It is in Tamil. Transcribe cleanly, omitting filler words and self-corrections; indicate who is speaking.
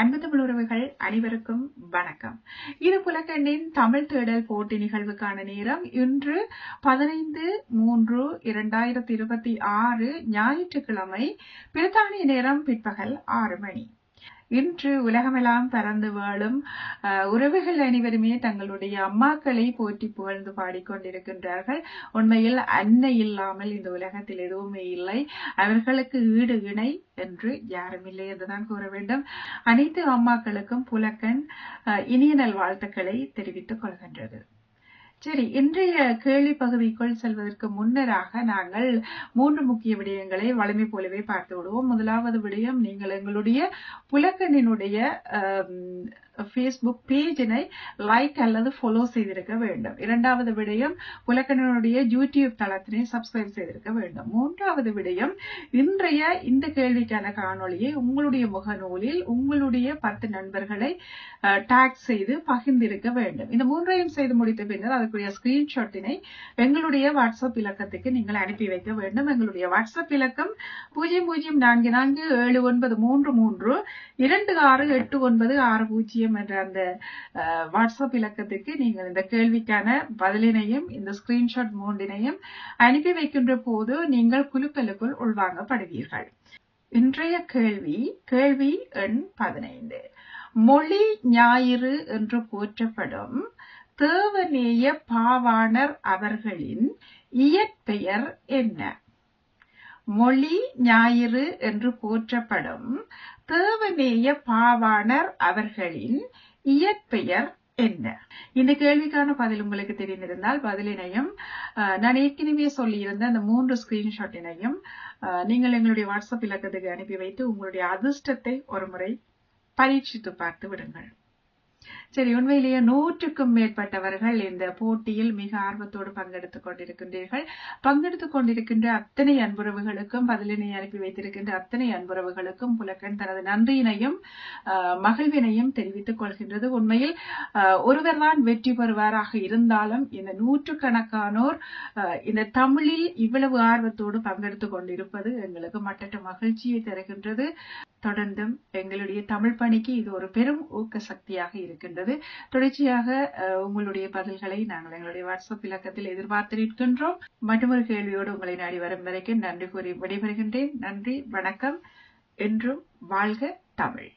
Speaker 1: அன்பு தமிழ் உறவுகள் அனைவருக்கும் வணக்கம். இது புலக்கண்ணின் தமிழ் தேடல் போட்டி நிகழ்வுக்கான நேரம். இன்று 15/3/2026 ஞாயிற்றுக்கிழமை. பிரித்தானிய நேரம் பிற்பகல் 6 மணி. இன்று உலகமெல்லாம் பறந்து வாழும் உறவுகள் அனைவருமே தங்களுடைய அம்மாக்களை போற்றி புகழ்ந்து பாடிக்கொண்டிருக்கின்றார்கள். உண்மையில் அன்னை இல்லாமல் இந்த உலகத்தில் எதுவுமே இல்லை. அவர்களுக்கு ஈடு இணை என்று யாரும் இல்லை என்றுதான் கூற வேண்டும். அனைத்து அம்மாக்களுக்கும் புலக்கன் இனிய நல்வாழ்த்துக்களை தெரிவித்துக் கொள்கின்றது. சரி, இன்றைய கேள்வி பகுதிக்குள் செல்வதற்கு முன்னராக நாங்கள் 3 முக்கிய விடயங்களை வழமை போலவே பார்த்து விடுவோம். முதலாவது விடயம், நீங்கள் எங்களுடைய புலக்கண்ணினுடைய Facebook பேஜினை லைக் அல்லது ஃபாலோ செய்திருக்க வேண்டும். இரண்டாவது விடயம், புலக்கண்ணினுடைய யூடியூப் தளத்தினை சப்ஸ்கிரைப் செய்திருக்க வேண்டும். மூன்றாவது விடயம், இன்றைய இந்த கேள்விக்கான காணொளியை உங்களுடைய முகநூலில் உங்களுடைய 10 நண்பர்களை டாக் செய்து பகிர்ந்திருக்க வேண்டும். இந்த மூன்றையும் செய்து முடித்த பின்னர் அதுக்குரிய ஸ்கிரீன்ஷாட்டினை எங்களுடைய வாட்ஸ்அப் இலக்கத்துக்கு நீங்கள் அனுப்பி வைக்க வேண்டும். எங்களுடைய வாட்ஸ்அப் இலக்கம் 00447933268960 என்ற அந்த வாட்ஸ்அப் இலக்கத்துக்கு நீங்கள் இந்த கேள்விக்கான பதிலினையும் இந்த ஸ்கிரீன்ஷாட் மூன்றினையும் அனுப்பி வைக்கின்ற போது நீங்கள் குழுக்களுக்குள் உள்வாங்கப்படுவீர்கள். இன்றைய கேள்வி எண் 15. மொழி ஞாயிறு என்று போற்றப்படும் தேவநேய பாவாணர் அவர்களின் இயற்பெயர் என்ன? மொழி ஞாயிறு என்று போற்றப்படும் தேவநேய பாவாணர் அவர்களின் இயற்பெயர் என்ன? இந்த கேள்விக்கான பதில் உங்களுக்கு தெரிந்திருந்தால் பதிலினையும் நான் ஏற்கனவே சொல்லியிருந்த அந்த 3 ஸ்கிரீன்ஷாட்டினையும் நீங்கள் எங்களுடைய வாட்ஸ்அப் இலக்கத்துக்கு அனுப்பி வைத்து உங்களுடைய அதிர்ஷ்டத்தை ஒரு முறை பரீட்சித்து பார்த்து விடுங்கள். சரி, உண்மையிலேயே 100க்கும் மேற்பட்டவர்கள் இந்த போட்டியில் மிக ஆர்வத்தோடு பங்கெடுத்துக் கொண்டிருக்கின்றீர்கள். பங்கெடுத்துக் கொண்டிருக்கின்ற அத்தனை அன்புறவுகளுக்கும், பதிலினை அனுப்பி வைத்திருக்கின்ற அத்தனை அன்புறவுகளுக்கும் புலக்கன் தனது நன்றியினையும் மகிழ்வினையும் தெரிவித்துக் கொள்கின்றது. உண்மையில் ஒருவர் தான் வெற்றி பெறுவாராக இருந்தாலும் இந்த 100கணக்கானோர் இந்த தமிழில் இவ்வளவு ஆர்வத்தோடு பங்கெடுத்துக் கொண்டிருப்பது எங்களுக்கு மட்டற்ற மகிழ்ச்சியை தருகின்றது. தொடர்ந்தும் எங்களுடைய தமிழ் பணிக்கு இது ஒரு பெரும் ஊக்க சக்தியாக இருக்கின்றது. தொடர்ச்சியாக உங்களுடைய பதில்களை நாங்கள் எங்களுடைய வாட்ஸ்அப் இலக்கத்தில் எதிர்பார்த்து நிற்கின்றோம். மற்றொரு கேள்வியோடு உங்களை நாடி வரும் வரைக்கும் நன்றி கூறி விடைபெறுகின்றேன். நன்றி, வணக்கம். என்றும் வாழ்க தமிழ்.